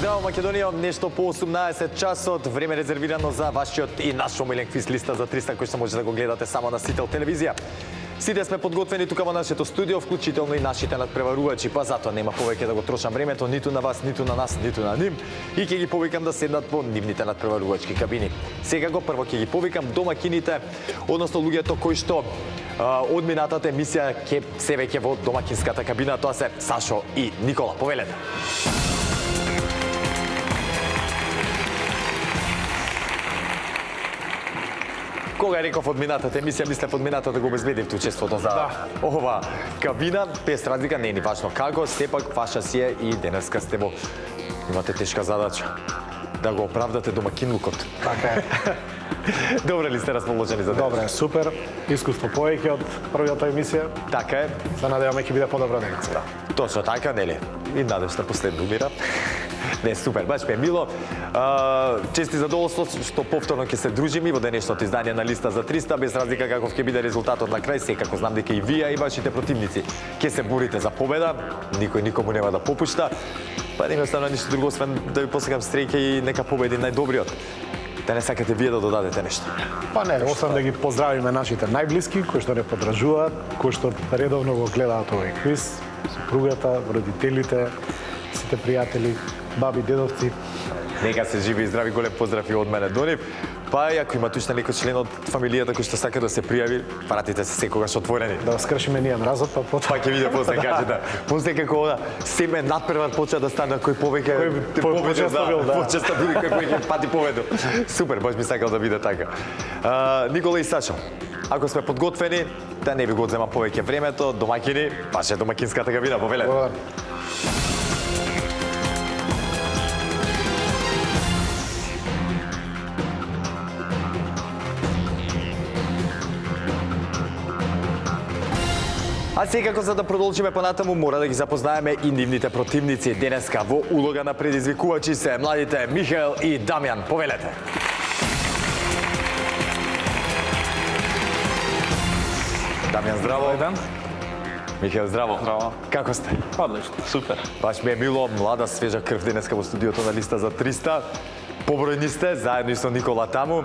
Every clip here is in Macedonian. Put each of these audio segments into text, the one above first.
Здраво Македонија, нешто по 18 часот, време резервирано за вашиот и наш омилен квиз листа за 300 кој што може да го гледате само на Сител телевизија. Сите сме подготвени тука во нашето студио, вклучително и нашите надпреварувачи, па затоа нема повеќе да го трошам времето ниту на вас, ниту на нас, ниту на нив, и ќе ги повикам да седнат во нивните надпреварувачки кабини. Секако прво ќе ги повикам домакините, односно луѓето кои што од минатата емисија ќе се веќе во домакинската кабина, тоа се Сашо и Никола. Повелете. Кога реков од минатата емисија, мислев од минатата го обезбедивте учеството за ова кабина, без разлика, не е ни важно како, сепак ваша си е и денеска сте во имате тешка задача да го оправдате домакинлукот. Така е. Добре ли сте расположени за денес? Добре, супер. Искуство повеќе од првата емисија. Така е. Се надеваме ќе биде подобра денес. Да. Точно така, нели? И надежда последно умира. Не, супер, баш ме е мило. Чести задоволство што повторно ќе се дружиме во денешното издание на Листа за 300, без разлика каков ќе биде резултатот на крај, секако знам дека и вие и вашите противници ќе се борите за победа, никој никому нема да попушта. Па не ми остана ништо друго, освен да ви посакам среќа и нека победи најдобриот. Да не сакате вие да додадете нешто? Па не, освен да ги поздравиме нашите најблиски, кои што не подражуваат, кои што редовно го гледаат овој квиз, супругата, родителите, сите пријатели, баби, дедовци. Нека се живи и здрави, голем поздрав и од мене до нив. Па и ако има уште некој член од фамилијата кој што сака да се пријави, пратите се секогаш отворени. Да скршиме ние мразот, па потоа. Па ќе види после каже да. После како ода семе надпревар почна да стане кој повеќе почесто бил, да. Почесто бил кој повеќе пати победу. Супер, баш би сакал да биде така. Никола и Сашо, ако сме подготвени, да не ви го одземам повеќе времето, домакини, паше домакинската кабина, повелете. А секако за да продолжиме понатаму, мора да ги запознаеме и нивните противници. Денеска во улога на предизвикувачи се младите Михаел и Дамјан. Повелете. Дамјан, здраво. Ден. Михаел, здраво. Здраво. Како сте? Одлично, супер. Баш ми е мило, млада, свежа крв денеска во студиото на Листа за 300. Побројни сте, заедно и со Никола таму.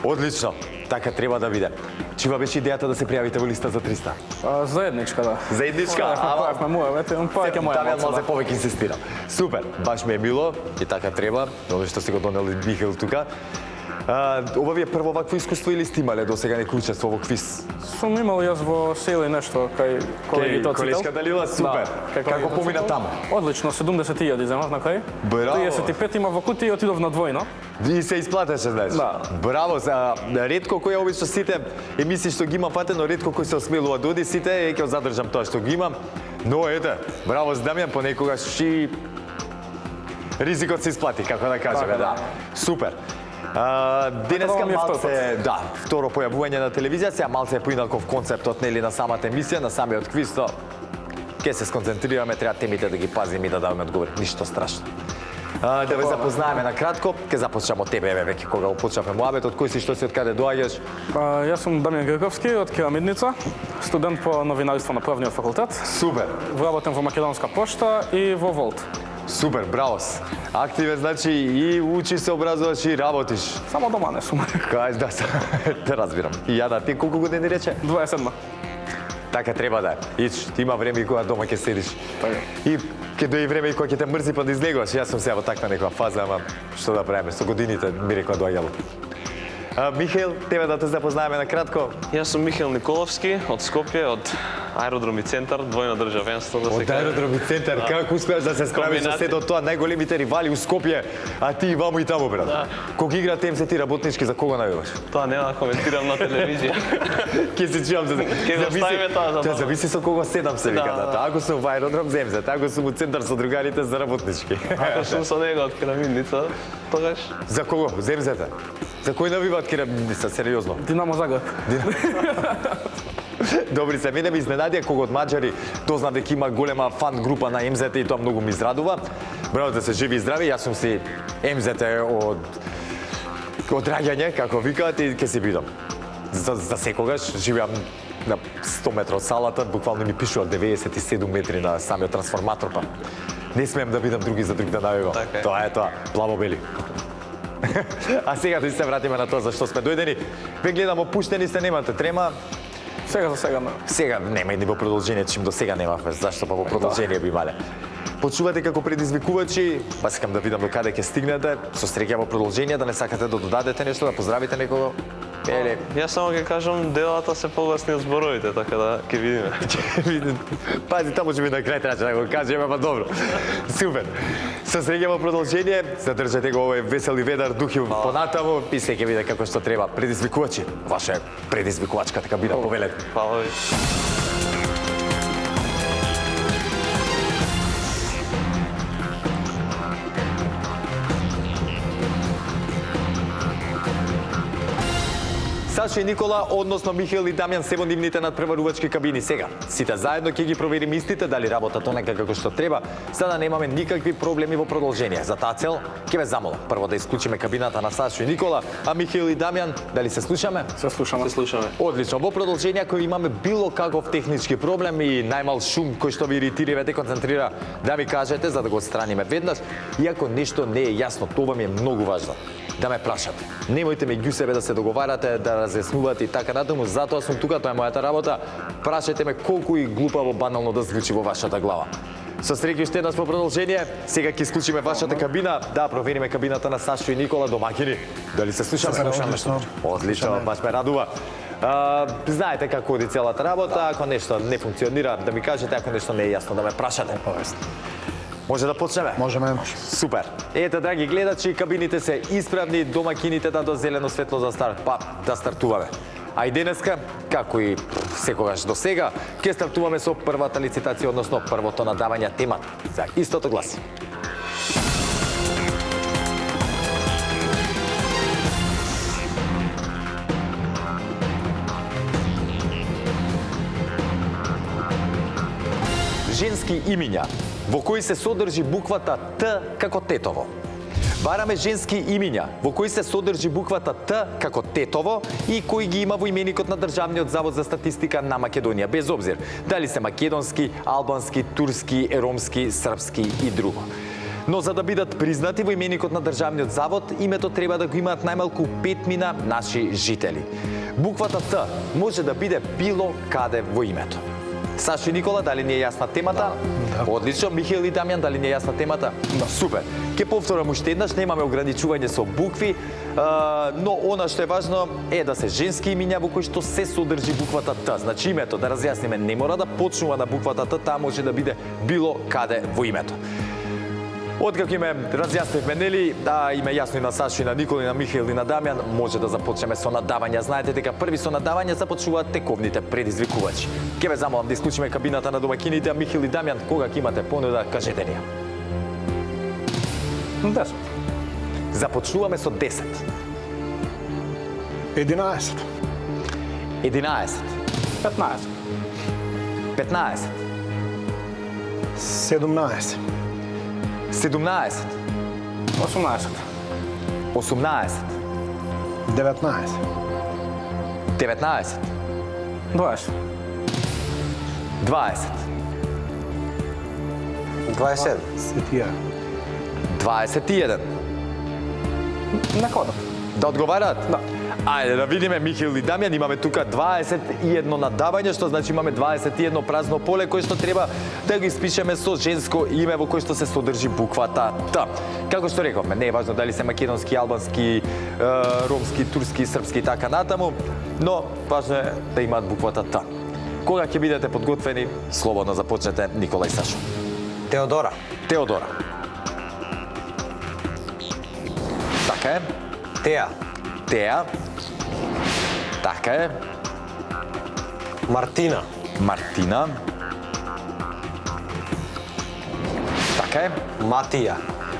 Одлично, така треба да биде. Чива беше идејата да се пријавите во Листа за 300? Заедничка, да. Заедничка? Појавме моја, повеќе моја Дамјан малце, малце повеќе инсистира. Супер, баш ми е мило и така треба, оно што си го донели Михаел тука. Ова ви е прво вакво искуство или сте имале досега некој учество во квиз? Сум имал јас во сели нешто кај колегите од Сител. Колешка Далила, супер. Како помина таму? Одлично, 70.000 земав на крај. Браво. 35 има во кутија и отидов на двојно. И се исплатеше, знаеш. Да. Браво, ретко кој обично сите емисии што ги имам фатено, ретко кој се осмелува да оди, сите ќе задржам тоа што ги имам. Но ете, браво за Дамјан, понекогаш и ризикот се исплати, како да кажеме, да. Супер. Денеска малце, да, второ појавување на телевизија, сега малце е поинаков концептот, нели, на самата емисија, на самиот квиз, то ќе се сконцентрираме, треба темите да ги пазиме и да даваме одговори, ништо страшно. Да ве запознаеме на кратко, ќе започнеме од тебе, веќе кога го почнавме муабетот, кој си, што си, од каде доаѓаш? Јас сум Дамјан Грковски од Керамидница, студент по новинарство на Правниот факултет. Супер. Вработен во Македонска пошта и во Волт. Супер, браво. Активен, значи и учиш, се образуваш и работиш. Само дома не сум. Кај, да, те разбирам. И ја да, ти колку години рече? 27. Така треба да е. Ич, ти има време и кога дома ќе седиш. Така. И ќе дојде време и кога ќе те мрзи па да излегуваш. Јас сум сега во таква некоја фаза, ама што да правиме, со годините ми рекоа доаѓало. Михаел, тебе да те запознаеме на кратко. Јас сум Михаел Николовски од Скопје, од Аеродром и центар, двојно државенство да се Од Аеродром и центар, како успеаш да се справиш со сето тоа, најголемите ривали у Скопје, а ти и ваму и таму, брат. Да. Кога игра ТМС ти работнички, за кого навиваш? Тоа нема да коментирам на телевизија. Ке се чувам за Ке го ставиме тоа за тоа. Зависи со кого седам се вика, да. Ако сум во Аеродром земзе, ако сум у центар со другарите за работнички. Ако сум со него од Керамидница, тогаш За кого? Земзете? За кој навиваат Керамидница, сериозно? Динамо Загреб. Добри се, мене ми изненадија кога од маđари дознав дека има голема фан група на МЗТ и тоа многу ми израдува. Браво да се живи и здрави, јас сум си МЗТ од раѓање, како викаат, и ќе си бидам. За секогаш живеам на 100 метра од салата, буквално ми пишува 97 метри на самиот трансформатор, па Не смеем да бидам други за друг да навигам. Така е. Тоа е тоа, плаво-бели. А сега да се вратиме на тоа зашто сме дојдени. Ве гледам опуштени сте, немате трема. Сега за сега, Сега нема и ни во продолжение, чим до сега немавме. Зашто па во продолжение би имале? Почувате како предизвикувачи, па сакам да видам до каде ќе стигнете. Со среќа во продолжение, да не сакате да додадете нешто, да поздравите некого. Еле, Јас само ќе кажам, делата се погласни од зборовите, така да ќе видиме. пази, тоа може би на крај трача да го кажеме, па добро. Супер. Со среќа во продолжение, задржате го овој весел и ведар дух и понатаму и се ќе види како што треба. Предизвикувачи, ваша предизвикувачката кабина, повелете. Фала ви. Сашо и Никола, односно Михаил и Дамјан се во нивните надпреварувачки кабини сега. Сите заедно ќе ги провериме истите дали работат онака како што треба, за да немаме никакви проблеми во продолжение. За таа цел ќе ве замолам прво да исклучиме кабината на Сашо и Никола, а Михаил и Дамјан, дали се слушаме? се слушаме. Се слушаме. Одлично. Во продолжение, ако имаме било каков технички проблем и најмал шум кој што ви иритира и ве деконцентрира, да ми кажете за да го отстраниме веднаш. И ако нешто не е јасно, тоа ми е многу важно. Да ме прашате. Немојте меѓу себе да се договарате, да разјаснувате и така натаму, затоа сум тука, тоа е мојата работа. Прашајте ме колку и глупаво банално да звучи во вашата глава. Со среќа уште еднаш во продолжение, сега ќе исклучиме вашата кабина, да провериме кабината на Сашо и Никола, домаќини. Дали се слушаме? Одлично. Одлично, баш ме радува. Знаете како оди целата работа, ако нешто не функционира, да ми кажете, ако нешто не е јасно, да ме прашате. Може да почнеме? Можеме. Супер. Ете, драги гледачи, кабините се исправни, домаќините дадо зелено светло за старт, па да стартуваме. А и денеска, како и секогаш до сега, ќе стартуваме со првата лицитација, односно првото надавање темата. За истото гласи. Женски имиња, во кои се содржи буквата Т како тетово. Бараме женски имиња, во кои се содржи буквата Т како тетово и кои ги има во именикот на Државниот завод за статистика на Македонија, без обзир дали се македонски, албански, турски, ромски, српски и друго. Но за да бидат признати во именикот на Државниот завод, името треба да го имаат најмалку 5 наши жители. Буквата Т може да биде било каде во името. Сашо и Никола, дали ни е јасна темата? Да. Одлично. Михаил и Дамјан, дали ни е јасна темата? Да. Супер. Ке повторам уште еднаш, немаме ограничување со букви, но она што е важно е да се женски имиња во кои што се содржи буквата Т. Значи името, да разјасниме, не мора да почнува на буквата Т, таа може да биде било каде во името. Откако име разјаснивме, нели, да име јасно и на Сашо, и на Никола, и на Михаил, и на Дамјан, може да започнеме со надавања. Знаете дека први со надавања започнуваат тековните предизвикувачи. Ке ве замолам да исклучиме кабината на домаќините, а Михаил и Дамјан, кога ќе имате понуда, кажете ни ја. 10. Започнуваме со 10. 11. 11. 15. 15. 17. 17. 18. 18. 19. 19. 20. 20. 27. 21. Нека одам. Да одговараат? Да. Ајде да видиме, Михаил и Дамјан, имаме тука 21 надавање, што значи имаме 21 празно поле кој што треба да го испишеме со женско име во кој што се содржи буквата Т. Како што рековме, не е важно дали се македонски, албански, ромски, турски, српски и така натаму, но важно е да имаат буквата Т. Кога ќе бидете подготвени, слободно започнете, Никола и Сашо. Теодора. Теодора. Така е. Теа. Теа. Така е. Мартина. Мартина. Така е. Матија.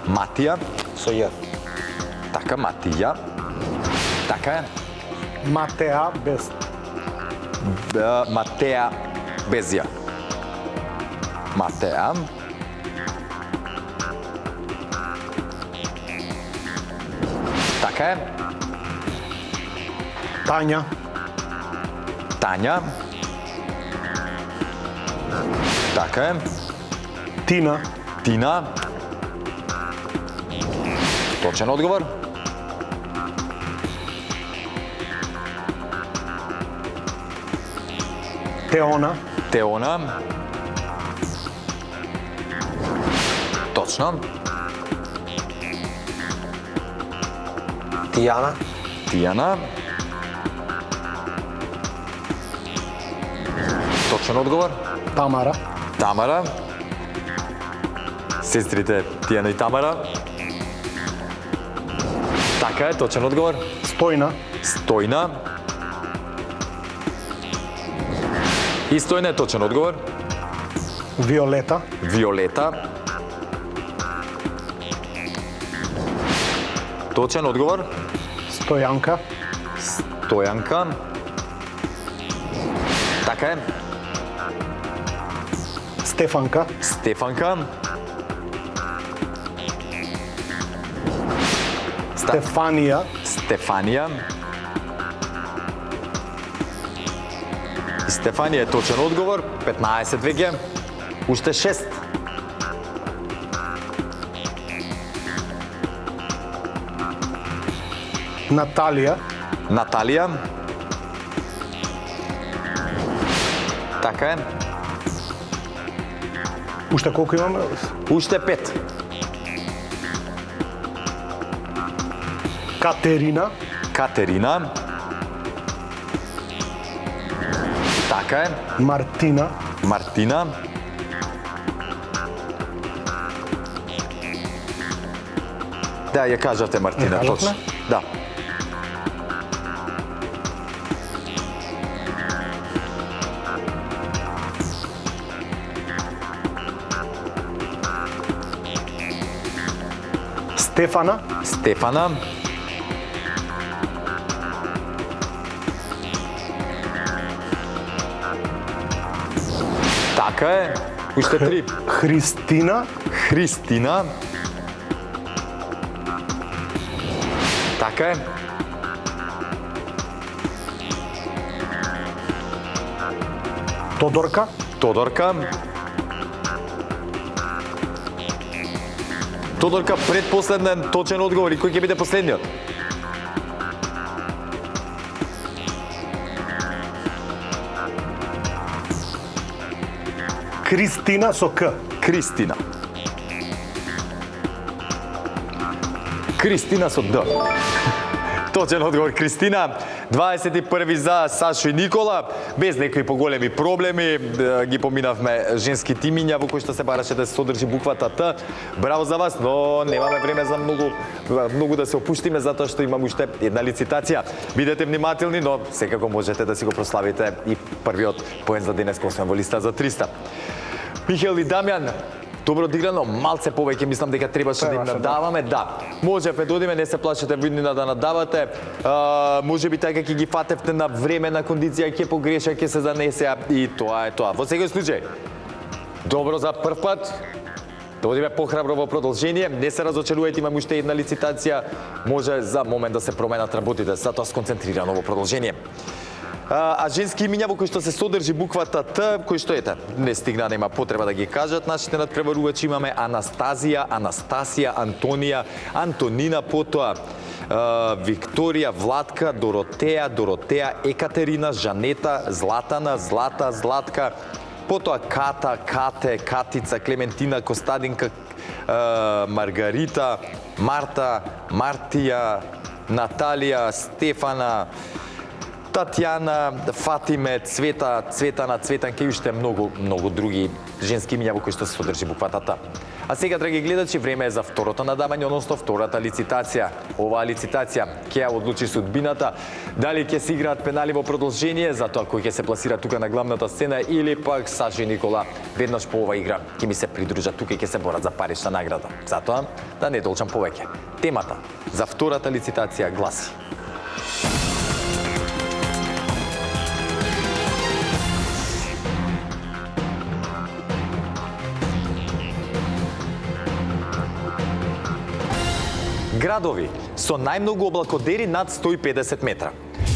Матија. Со Ј. Така, Матија. Така е. Матеа без Матеа без Ја. Матеа. Така е. Тања. Тања. Така е. Тина. Тина. Точен одговор. Теона. Теона. Точно. Тијана. Тијана. Точен одговор. Тамара. Тамара. Сестрите Тијана и Тамара. Така е, точен одговор. Стојна. Стојна. И Стојна е точен одговор. Виолета. Виолета. Точен одговор. Стојанка. Стојанка. Така е. Стефанка. Стефанка. Стефанија. Стефанија. Стефанија е точен одговор. 15 веќе. Уште 6. Наталија. Наталија. Така е. Уште колку имаме? Уште 5. Катерина. Катерина. Така е. Мартина. Мартина. Да, ја кажавте Мартина, Ја точно. кажавме? Да. Стефана. Стефана. Така е. Уште 3. Христина. Христина. Така е. Тодорка. Тодорка. Тодорка, предпоследен точен одговор и кој ќе биде последниот? Кристина со К. Кристина. Кристина со Д. Точен одговор Кристина. 21 за Сашо и Никола. Без некои поголеми проблеми ги поминавме женски тимиња во кои што се бараше да се содржи буквата Т. Браво за вас, но немаме време за многу да се опуштиме затоа што имам уште една лицитација. Бидете внимателни, но секако можете да си го прославите и првиот поен за денес кој сме во листа за 300. Михел и Дамјан, добро одиграно, малце повеќе мислам дека требаше да им надаваме, да. Можевме да одиме, не се плашете виднина да надавате. Можеби така ќе ги фатевте на време, на кондиција, ќе погреша, ќе се занесеа и тоа е тоа. Во секој случај, добро за прв пат. Да одиме похрабро во продолжение, не се разочарувајте, имам уште една лицитација, може за момент да се променат работите, затоа сконцентрирано во продолжение. А женски имиња во кои што се содржи буквата Т, кои што ете, не стигна, нема потреба да ги кажат нашите надпреварувачи, имаме Анастазија, Анастасија, Антонија, Антонина, потоа Викторија, Владка, Доротеја, Доротеја, Екатерина, Жанета, Златана, Злата, Златка, потоа Ката, Кате, Катица, Клементина, Костадинка, Маргарита, Марта, Мартија, Наталија, Стефана, Татјана, Фатиме, Цвета, Цветана, Цветанке и уште многу други женски имиња во кои што се содржи буквата Т. А сега, драги гледачи, време е за второто надавање, односно втората лицитација. Оваа лицитација ќе ја одлучи судбината, дали ќе се играат пенали во продолжение, затоа кој ќе се пласира тука на главната сцена или пак Сашо и Никола веднаш по оваа игра ќе ми се придружат тука и ќе се борат за парична награда. Затоа да не толчам повеќе. Темата за втората лицитација гласи: градови со најмногу облакодери над 150 метра.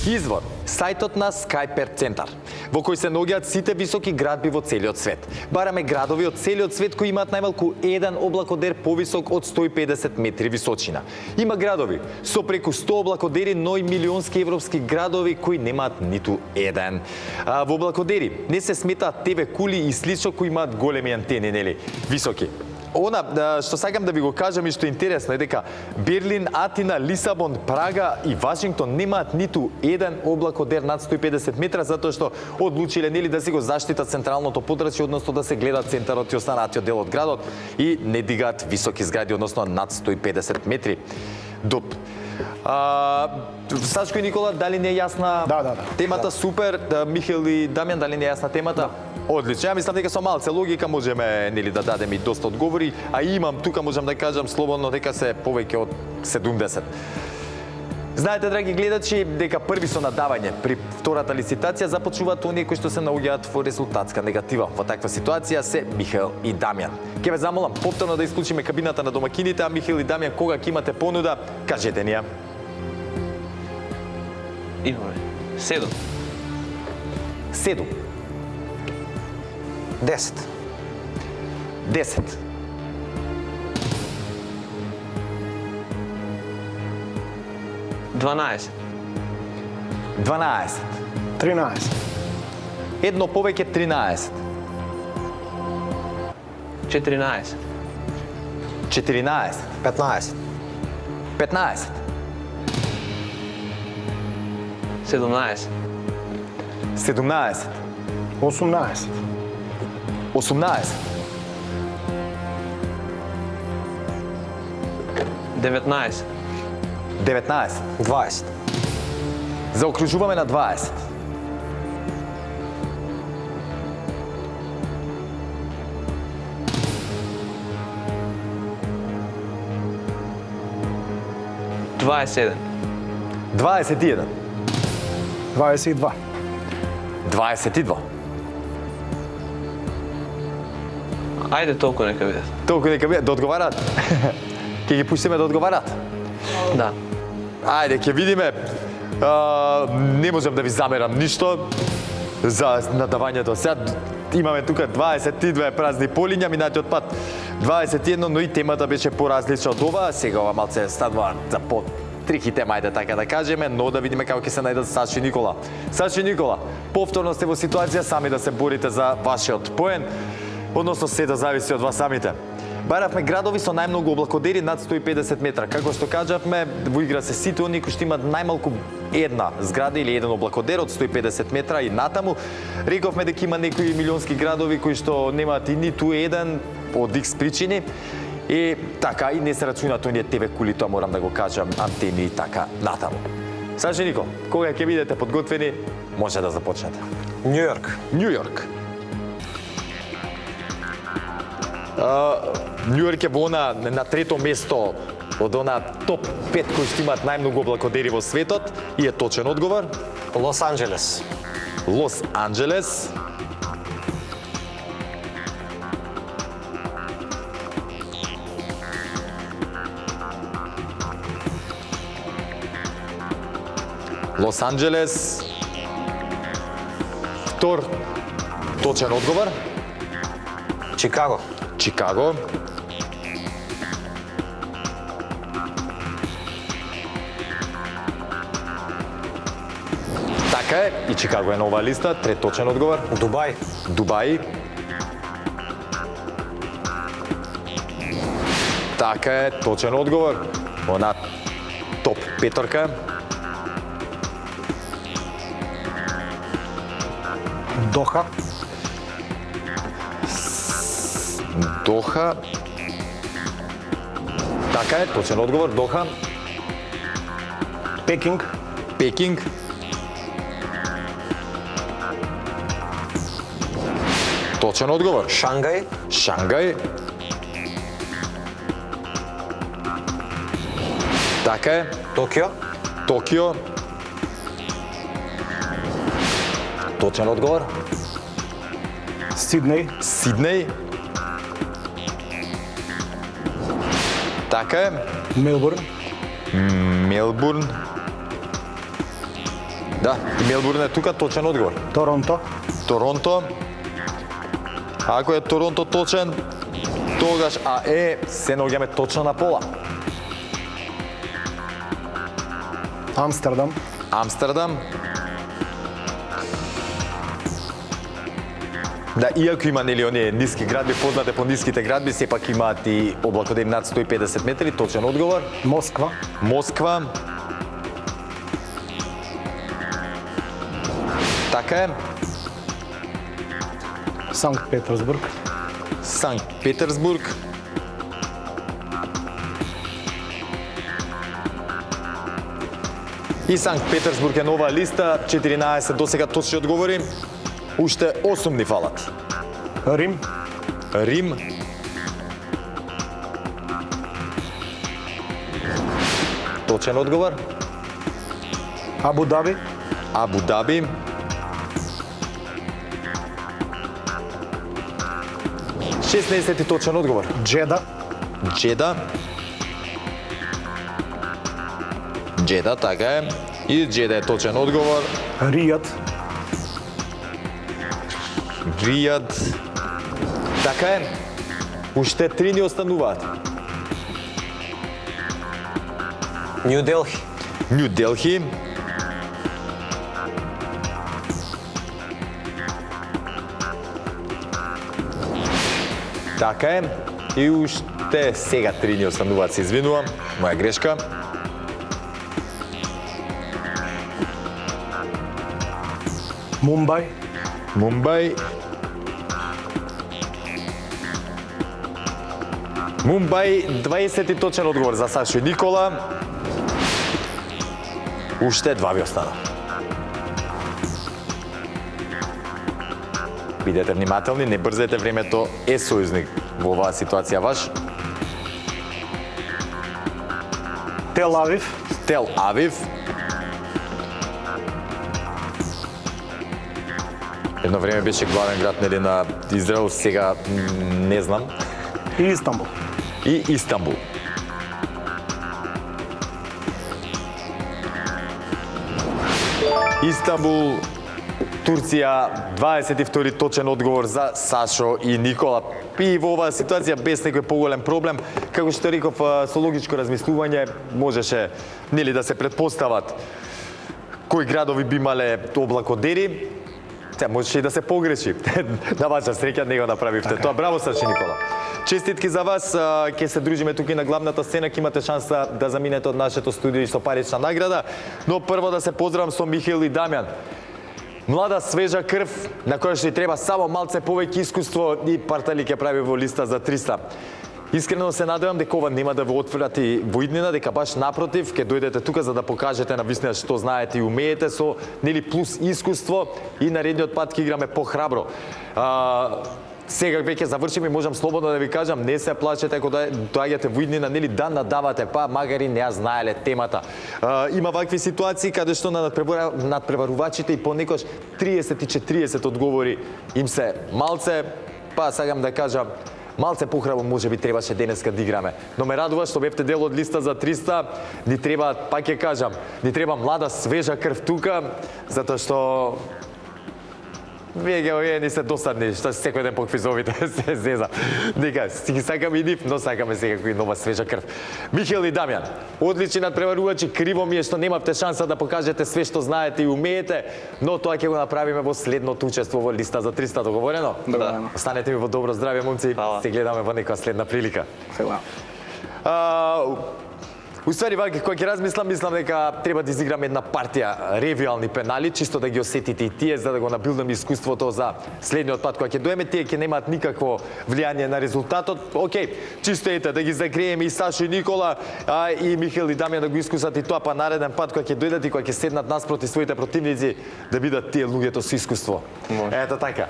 Извор, сајтот на Skyper Центар. во кој се наоѓаат сите високи градби во целиот свет. Бараме градови од целиот свет кои имаат најмалку еден облакодер повисок од 150 метри височина. Има градови со преку 100 облакодери, но и милионски европски градови кои немаат ниту еден. Во облакодери не се сметаат ТВ кули и слично кои имаат големи антени, нели, високи. Она што сакам да ви го кажам и што е интересно е дека Берлин, Атина, Лисабон, Прага и Вашингтон немаат ниту еден облакодер над 150 метра затоа што одлучиле нели да си го заштитат централното подрачје, односно да се гледа центарот и останатиот дел од градот и не дигаат високи згради, односно над 150 метри. Сачко и Никола, дали не е јасна Да. темата? Супер. Михаил и Дамјан, дали не е јасна темата? Одлично. Ја мислам дека со малце логика можеме нели да дадеме и доста одговори, а имам тука можам да кажам слободно дека се повеќе од 70. Знаете, драги гледачи, дека први со надавање при втората лицитација започнуваат оние кои што се наоѓаат во резултатска негатива. Во таква ситуација се Михаил и Дамјан. Ќе ве замолам повторно да исклучиме кабината на домакините, а Михаил и Дамјан, кога ќе имате понуда, кажете ни ја. Имаме 7. 7. 10. 10. 12. 12. 13. Едно повеќе 13. 14. 14. 15. 15. 17. 17. 18. 18. 19. 19. 20. Заокружуваме на 20. 27. 21. 22. 22. Ајде толку нека биде. Толку нека биде, да одговараат. Ќе ги пуштиме да одговараат. Да. Ајде, ќе видиме. Не можам да ви замерам ништо за надавањето. Сега имаме тука 22 празни полиња, минатиот пат 21, но и темата беше поразлична од ова. Сега ова малце станува за по трики тема, ајде така да кажеме, но да видиме како ќе се најдат Сашо и Никола. Сашо и Никола, повторно сте во ситуација сами да се борите за вашиот поен, односно се да зависи од вас самите. Баравме градови со најмногу облакодери над 150 метра. Како што кажавме, во игра се сите оние кои што имаат најмалку една зграда или еден облакодер од 150 метра и натаму. Рековме дека има некои милионски градови кои што немаат и ниту еден од X причини. И така, и не се рачунат оние ТВ кули, тоа морам да го кажам, антени и така натаму. Сашо Никол, кога ќе бидете подготвени, може да започнете. Нью Йорк. Нью Йорк. Нью Йорк е во на трето место од она топ 5 кои што имаат најмногу облакодери во светот и е точен одговор. Лос Анџелес. Лос Анџелес. Лос Анџелес. Втор точен одговор. Чикаго. Чикаго. Така е, и Чикаго е на оваа листа, трет точен одговор. Дубај. Дубај. Така е, точен одговор. Она топ петорка. Доха. Доха. Така е, точен одговор, Доха. Пекинг. Пекинг. Точен одговор. Шангај. Шангај. Така е. Токио. Токио. Точен одговор. Сиднеј. Сиднеј. Така е. Мелбурн. Мелбурн. Да, и Мелбурн е тука, точен одговор. Торонто. Торонто. Ако е Торонто точен, тогаш се наоѓаме точно на пола. Амстердам. Амстердам. Да, иако има нели оние ниски градби, познате по ниските градби, сепак имаат и облакодени над 150 метри, точен одговор. Москва. Москва. Така е. Санкт Петерсбург. Санкт Петерсбург. И Санкт Петерсбург е нова листа, 14 досега точни одговори. Уште 8 ни фалат. Рим. Рим. Точен одговор. Абу Даби. Абу Даби. Шестнаесети точен одговор. Джеда. Джеда. Джеда, така е. И Джеда е точен одговор. Ријад. Ријад. Така е. Уште 3 ни остануваат. Нью Делхи. Нью Делхи. Така е. И уште сега 3 ни остануваат, се извинувам. Моја грешка. Мумбај. Мумбај. Мумбај, 20 точен одговор за Сашо и Никола. Уште 2 ви остана. Бидете внимателни, не брзете, времето е сојузник во оваа ситуација ваш. Тел Авив. Тел Авив. Едно време беше главен град нели на Израел, сега не знам. И Истанбул. И Истанбул. Истанбул, Турција, 22 точен одговор за Сашо и Никола. И во оваа ситуација без некој поголем проблем, како што реков, со логичко размислување можеше нели да се претпостават кои градови би имале облакодери. Можеше и да се погреши. На ваша среќа не го направивте тоа. Браво, Сашо и Никола. Честитки за вас, ќе се дружиме тука и на главната сцена, ќе имате шанса да заминете од нашето студио и со парична награда. Но прво да се поздравам со Михаил и Дамјан. Млада, свежа крв, на која што и треба само малце повеќе искуство и партали ќе прави во листа за 300. Искрено се надевам дека ова нема да ве отфрати во иднина, дека баш напротив ќе дојдете тука за да покажете на вистина што знаете и умеете со нели плюс искуство и наредниот пат ќе играме похрабро. Сега веќе завршиме и можам слободно да ви кажам, не се плачете ако доаѓате во иднина, нели да надавате, па магари не ја знаеле темата. Има вакви ситуации каде што на надпреварувачите и понекогаш 30 и 40 одговори им се малце, па сакам да кажам, малце похрабро можеби требаше денеска да играме. Но ме радува што бевте дел од листа за 300, ни треба, пак ќе кажам, ни треба млада свежа крв тука, затоа што вие ни се досадни, што секој ден по квизовите се зеза. Нека, си ги сакаме и нив, но сакаме секако и нова свежа крв. Михаил и Дамјан, одлични надпреварувачи, криво ми е што немавте шанса да покажете све што знаете и умеете, но тоа ќе го направиме во следното учество во листа за 300, договорено? Договорено. Останете ми во добро здравје, момци. Се гледаме во некоја следна прилика. Сега. Уствари, кога ќе размислам, мислам дека треба да изиграме една партија ревиални пенали, чисто да ги осетите и тие, за да го набилдаме искуството за следниот пат кога ќе доеме. Тие ќе немаат никакво влијание на резултатот. Океј, чисто ете, да ги загрееме и Сашо и Никола, и Михаил и Дамјан да го искусат и тоа, па нареден пат кога ќе дојдат и кога ќе седнат наспроти своите противници, да бидат тие луѓето со искуство. Ето така.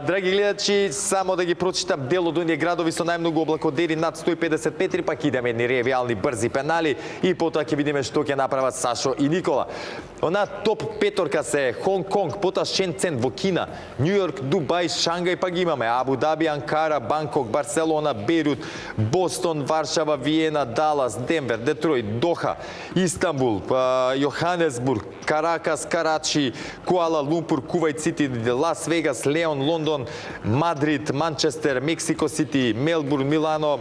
Драги гледачи, само да ги прочитам дел од оние градови со најмногу облакодери над 150 метри, пак идеме едни ревиални брзи пенали. пенали и потоа ќе видиме што ќе направат Сашо и Никола. Она топ петорка се Хонг Конг, потоа Шенцен во Кина, Њу Йорк, Дубај, Шангај, па ги имаме Абу Даби, Анкара, Банкок, Барселона, Бейрут, Бостон, Варшава, Виена, Далас, Денвер, Детројт, Доха, Истанбул, Јоханесбург, Каракас, Карачи, Куала Лумпур, Кувајт Сити, Лас Вегас, Леон, Лондон, Мадрид, Манчестер, Мексико Сити, Мелбурн, Милано,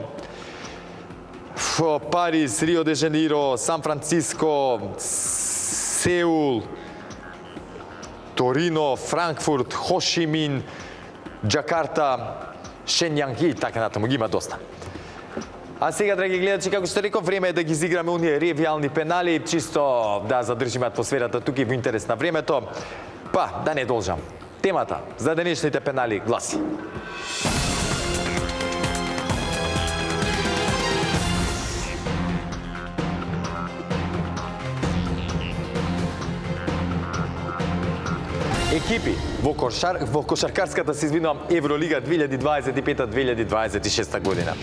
Париз, Рио де Жанеиро, Сан Франциско, Сеул, Торино, Франкфурт, Хошимин, Џакарта, Шенјанг и така натаму, ги има доста. А сега, драги гледачи, како што реков, време е да ги изиграме оние ревиални пенали, чисто да задржиме атмосферата тука и во интерес на времето. Па, да не должам. Темата за денешните пенали гласи: екипи во кошаркарската се извинувам Евролига 2025-2026 година.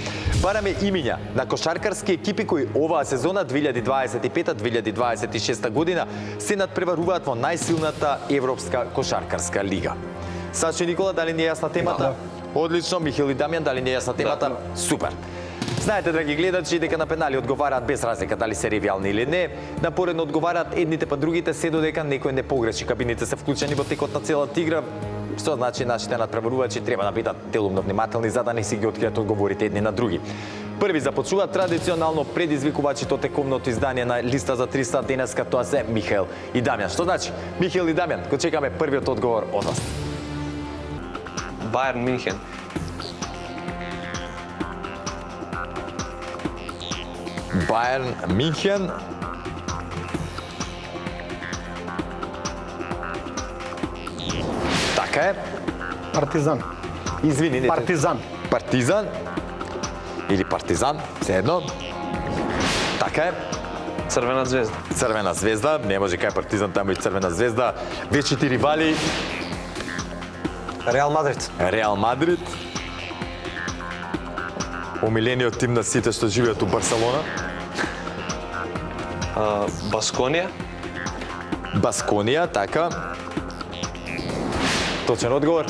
Бараме имиња на кошаркарски екипи кои оваа сезона 2025-2026 година се надпреваруваат во најсилната европска кошаркарска лига. Сашо и Никола, дали ни е јасна темата? Да. Одлично. Михаил и Дамјан, дали ни е јасна темата? Супер. Знаете, драги гледачи, дека на пенали одговараат без разлика дали се ревиални или не. Напоредно одговараат едните па другите, се додека некој не погреши. Кабините се вклучени во текот на целата игра, што значи нашите надпреварувачи треба да бидат делумно внимателни за да не си ги откријат одговорите едни на други. Први започнуваат традиционално предизвикувачите од текомното издание на листа за 300 денеска, тоа се Михаил и Дамјан. Што значи? Михаил и Дамјан, го чекаме првиот одговор од вас. Бајерн Минхен. Бајерн Минхен. Така е. Партизан. Извини, не. Партизан. Партизан. Или Партизан, се едно. Така е. Црвена звезда. Црвена звезда, не може кај Партизан, таму и Црвена звезда. Вечити ривали. Реал Мадрид. Реал Мадрид. Омилениот тим на сите што живеат у Барселона. Басконија. Басконија, така. Точен одговор.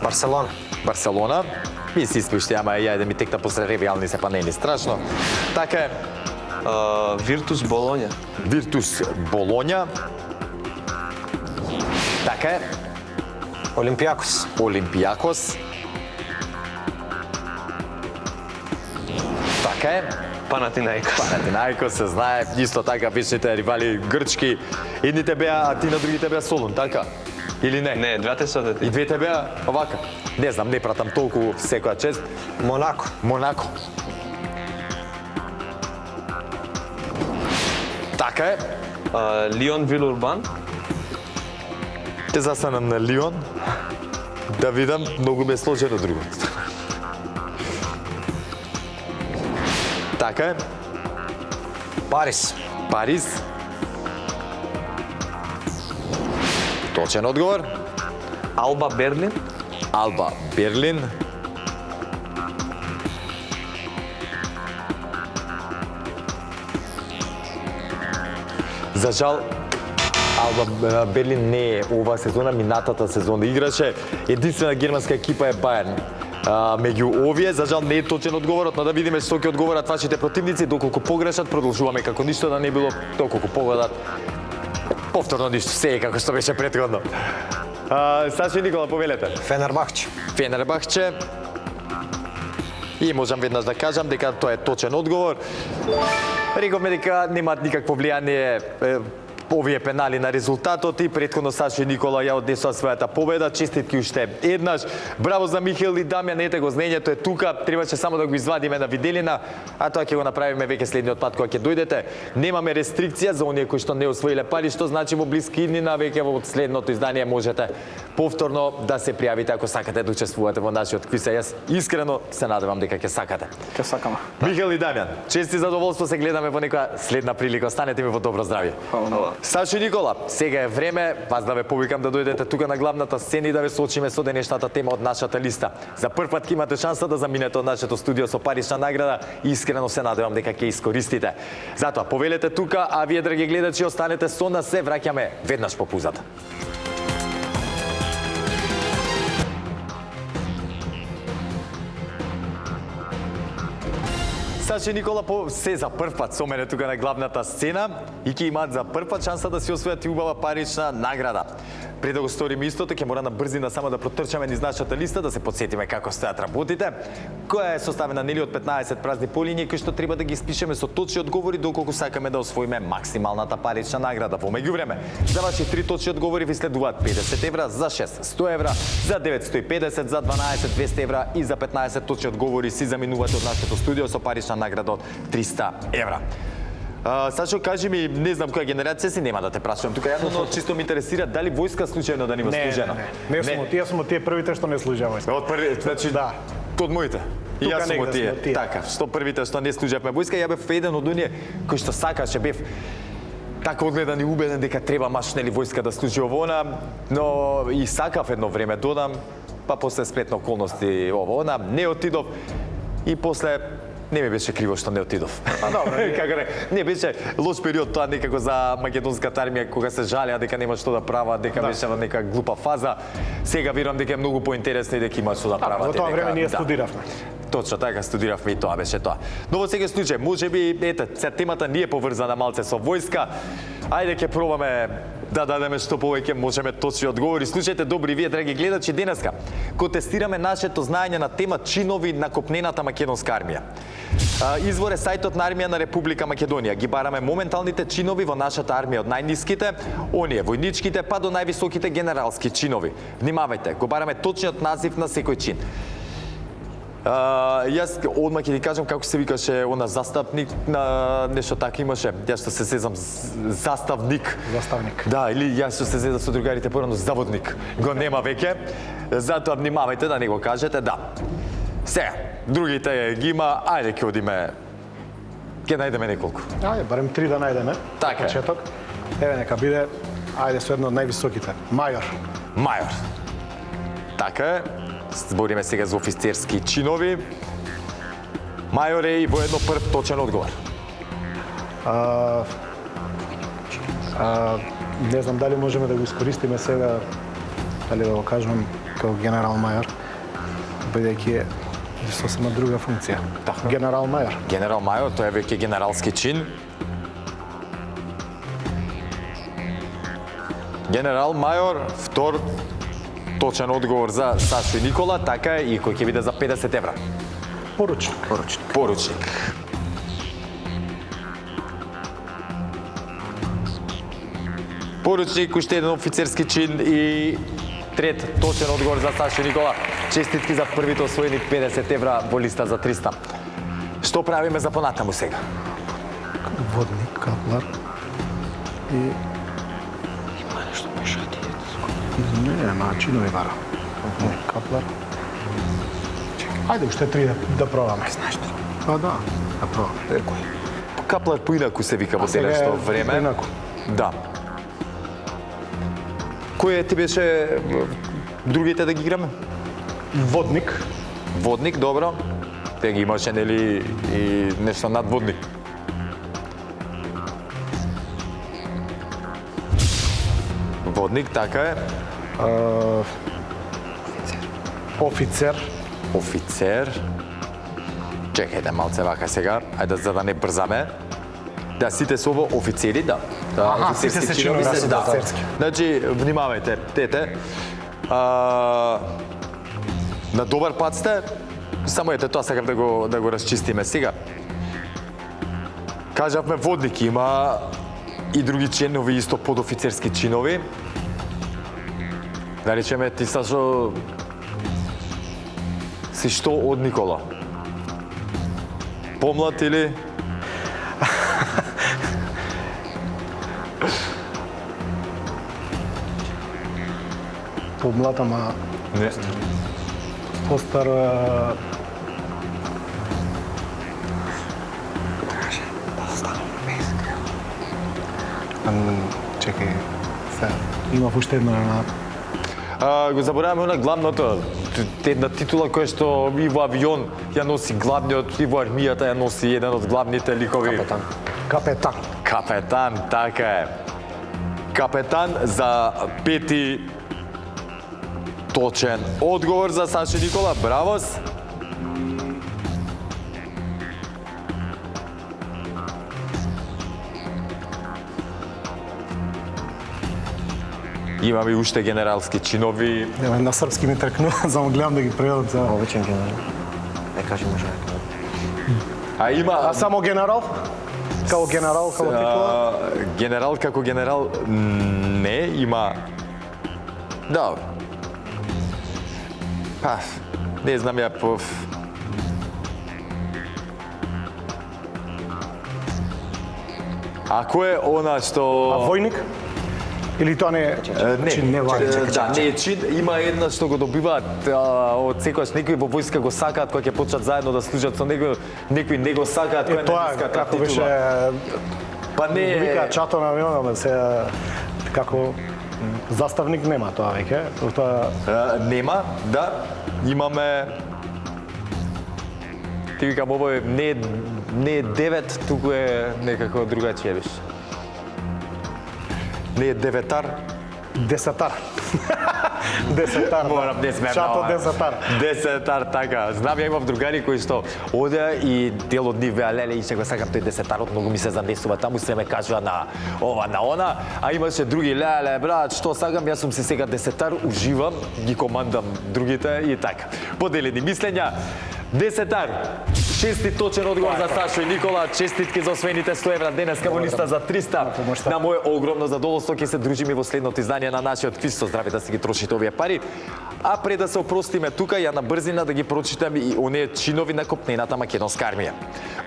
Барселона. Барселона. Ми си испиште, ама ја да ми текна после ревиални се, па не е ни страшно. Така е. Виртус Болоња. Виртус Болоња. Така е. Олимпијакос. Олимпијакос. Така е. Панатинаикос. Панатинаикос се знае, исто така вечните ривали грчки. Едните беа, а ти на другите беа Солун, така? Или не? Не, двете се одети. И двете беа овака. Не знам, не пратам толку секоја чест. Монако. Монако. Така е. Лион Вилурбан. Те застанам на Лион. Да видам, многу ме сложено друго. Така е. Париз. Париз. Точен одговор. Алба Берлин. Алба Берлин. За жал, Алба Берлин не е оваа сезона, минатата сезона играше. Единствена германска екипа е Бајерн. Меѓу овие, за жал не е точен одговорот, но да видиме што ќе одговорат вашите противници, доколку погрешат, продолжуваме како ништо да не било, доколку погодат. Повторно ништо, се е како што беше претходно. Сашо и Никола, повелете. Фенербахче. Фенербахче. И можам веднаш да кажам дека тоа е точен одговор. Рековме дека немаат никакво влијание овие пенали на резултатот и претходно Сашо и Никола ја однесоа својата победа. Честитки уште еднаш. Браво за Михаил и Дамјан, ете го знаењето е тука. Требаше само да го извадиме на виделина, а тоа ќе го направиме веќе следниот пат кога ќе дојдете. Немаме рестрикција за оние кои што не освоиле пари, што значи во блиски иднина веќе во следното издание можете повторно да се пријавите ако сакате да учествувате во нашиот квиз. Јас искрено се надевам дека ќе сакате. Ке сакаме. Михаил и Дамјан, чести задоволство, се гледаме во некоја следна прилика. Останете ми во добро здравје. Фала. Сашо и Никола, сега е време вас да ве повикам да дојдете тука на главната сцена и да ве соочиме со денешната тема од нашата листа. За прв пат ќе имате шанса да заминете од нашето студио со парична награда и искрено се надевам дека ќе искористите. Затоа повелете тука, а вие драги гледачи останете со нас, се враќаме веднаш по пузата. Сашо и Никола се за прв пат со мене тука на главната сцена и ќе имаат за прв пат шанса да си освојат и убава парична награда. Пред да го сториме истото, ќе мора на брзина само да протрчаме низ нашата листа, да се подсетиме како стојат работите, која е составена нели од 15 празни полиња кои што треба да ги испишеме со точни одговори доколку сакаме да освоиме максималната парична награда. Во меѓувреме, за ваши 3 точни одговори ви следуваат 50 евра, за 6 100 евра, за 950, за 12 200 евра и за 15 точни одговори си заминувате од нашето студио со парична награда од 300 евра. Сашо, кажи ми, не знам која генерација си, нема да те прашувам тука јавно, но чисто ме интересира дали војска случајно да нема служена. Не сум, тие сум од тие првите што не служа војска. Од први, значи Да. Од моите. И Тука јас сум од негде сме од тие. тие. Така, што првите што не служевме војска, ја бев еден од оние кои што сакаше, бев така одгледан и убеден дека треба маш нели војска да служи овона, но и сакав едно време додам, па после сплетни околности она не отидов и после не ми беше криво што не отидов. добро, Како не беше лош период тоа некако за македонската армија кога се жалеа дека нема што да прават, дека беше во нека глупа фаза. Сега верувам дека е многу поинтересно и дека има што да прават. Во тоа и дека- време ние да. студиравме. Точно така, студиравме и тоа беше тоа. Но во секој случај, можеби ете, темата не е поврзана малце со војска. Ајде ќе пробаме да дадеме што повеќе можеме точни одговори. Слушајте добри вие драги гледачи, денеска го тестираме нашето знаење на тема чинови на копнената македонска армија. Извор е сајтот на армија на Република Македонија. Ги бараме моменталните чинови во нашата армија од најниските, оние војничките па до највисоките генералски чинови. Внимавајте, го бараме точниот назив на секој чин. Јас одма ќе ти кажам како се викаше она заставник на нешто така имаше. Јас што се сезам заставник. Заставник. Да, или јас што се сезам со другарите порано заводник. Го нема веќе. Затоа внимавајте да не го кажете, да. Сега, другите ги има, ајде ќе одиме. Ќе најдеме неколку. Ајде, барем 3 да најдеме. Така е. Почеток. Еве нека биде, ајде со едно од највисоките. Мајор. Мајор. Така е. Збориме сега за офицерски чинови. Мајор е и во едно прв точен одговор. Не знам дали можеме да го искористиме сега, дали да го кажем како генерал мајор, бидејќи е сосема друга функција. Така. Генерал мајор. Генерал мајор, тоа е веќе генералски чин. Генерал мајор, втор точен одговор за Сашо и Никола, така е и кој ќе биде за 50 евра. Поручник. Поручник. Поручник, уште еден офицерски чин и трет точен одговор за Сашо и Никола. Честитки за првите освоени 50 евра во листа за 300. Што правиме за понатаму сега? Водник, каплар и... Не, на чинови бара. Водник, каплар. Ајде уште 3 да пробаме. Знаеш ли? Па да пробаме. Каплар поинаку се вика во сега е денешно време. поинаку. Да. Кој ти беше другите да ги играме? Водник. Водник, добро. Те ги имаше нели и нешто надводник. Водник, така е. Офицер. Офицер. Чекајте малце вака сега, ајде за да не брзаме. Да, сите се ово офицери, да. Аха, сите се чинови се да. офицерски. Значи, внимавајте, тете. На добар пат сте. Само ете тоа сакам да го расчистиме сега. Кажавме водник, има и други чинови, исто подофицерски чинови. Да речеме ти Сашо си што од Никола? Помлад или? Помлад, ама Не. постар... чекај. Сега има уште една Го забораваме она главното, една титула која што и во авион ја носи главниот, и во армијата ја носи еден од главните ликови. капетан. Капетан, така е. Капетан за пети точен одговор за Сашо Никола. Бравос! Имаме уште генералски чинови. Нема на српски ми тркнува, само гледам да ги преведам за. Обичам генерал. Не кажи може. А има А само генерал? Као генерал, као титула? Генерал како генерал не, има. Да. Па, не знам ја по... Ако е она што... А војник? Или тоа не е? Чин, не важи. Да, не е чин. Има една што го добиваат од секојаш некои во војска го сакаат кога ќе почнат заедно да служат со него, некои не го сакаат, кој Тоа не како беше Па не вика е... чато на авионот, се како заставник нема тоа веќе. Тоа Нема, да. Имаме... Ти викам, ово е не е 9, туку е некако другачие беше. Не е деветар. десетар. Десетар. Морам не сме Чато десетар. Десетар, така. Знам, ја имав другари кои што оде и дел од нив веа леле и ќе го сакам тој десетарот, многу ми се занесува таму, се ме кажува на ова, на она, а имаше други леле, брат, што сакам, јас сум се сега десетар, уживам, ги командам другите и така. Поделени мислења. Десетар. Шести точен одговор за Сашо и Никола. Честитки за освоените 100 евра денеска во листа за 300. На моје огромно задоволство ќе се дружиме во следното издание на нашиот квиз. Со здраве да си ги трошите овие пари. А пред да се опростиме тука, ја на брзина да ги прочитам и оние чинови на копнената македонска армија.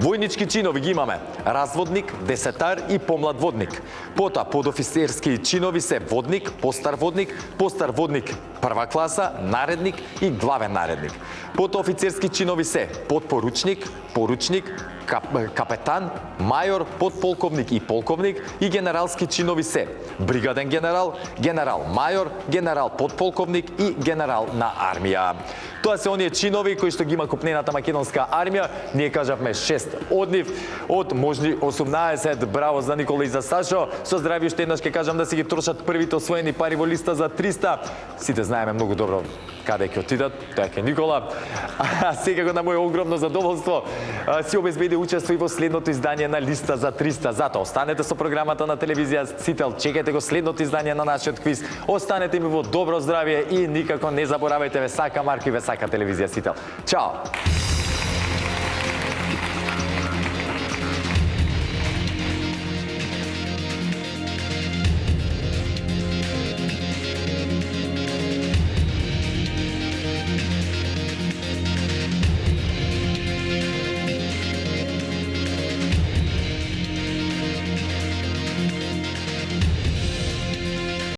Војнички чинови ги имаме: разводник, десетар и помлад водник. Потоа подофицерски чинови се водник, постар водник прва класа, наредник и главен наредник. Потоа офицерски чинови се подпоручник, поручник, капетан, мајор, подполковник и полковник, и генералски чинови се бригаден генерал, генерал мајор, генерал подполковник и генерал на армија. Тоа се оние чинови кои што ги има копнената македонска армија. Ние кажавме 6 од нив, од можни 18. Браво за Никола и за Сашо. Со здравје уште еднаш ќе кажам да си ги трошат првите освоени пари во листа за 300. Сите знаеме многу добро каде ќе отидат, тоа е Никола. А секако на моје огромно задоволство си обезбеди учество и во следното издание на листа за 300. Затоа останете со програмата на телевизија Сител, чекајте го следното издание на нашиот квиз. Останете ми во добро здравје и никако не заборавајте, ве сака Марко и ве сака телевизија Сител. Чао!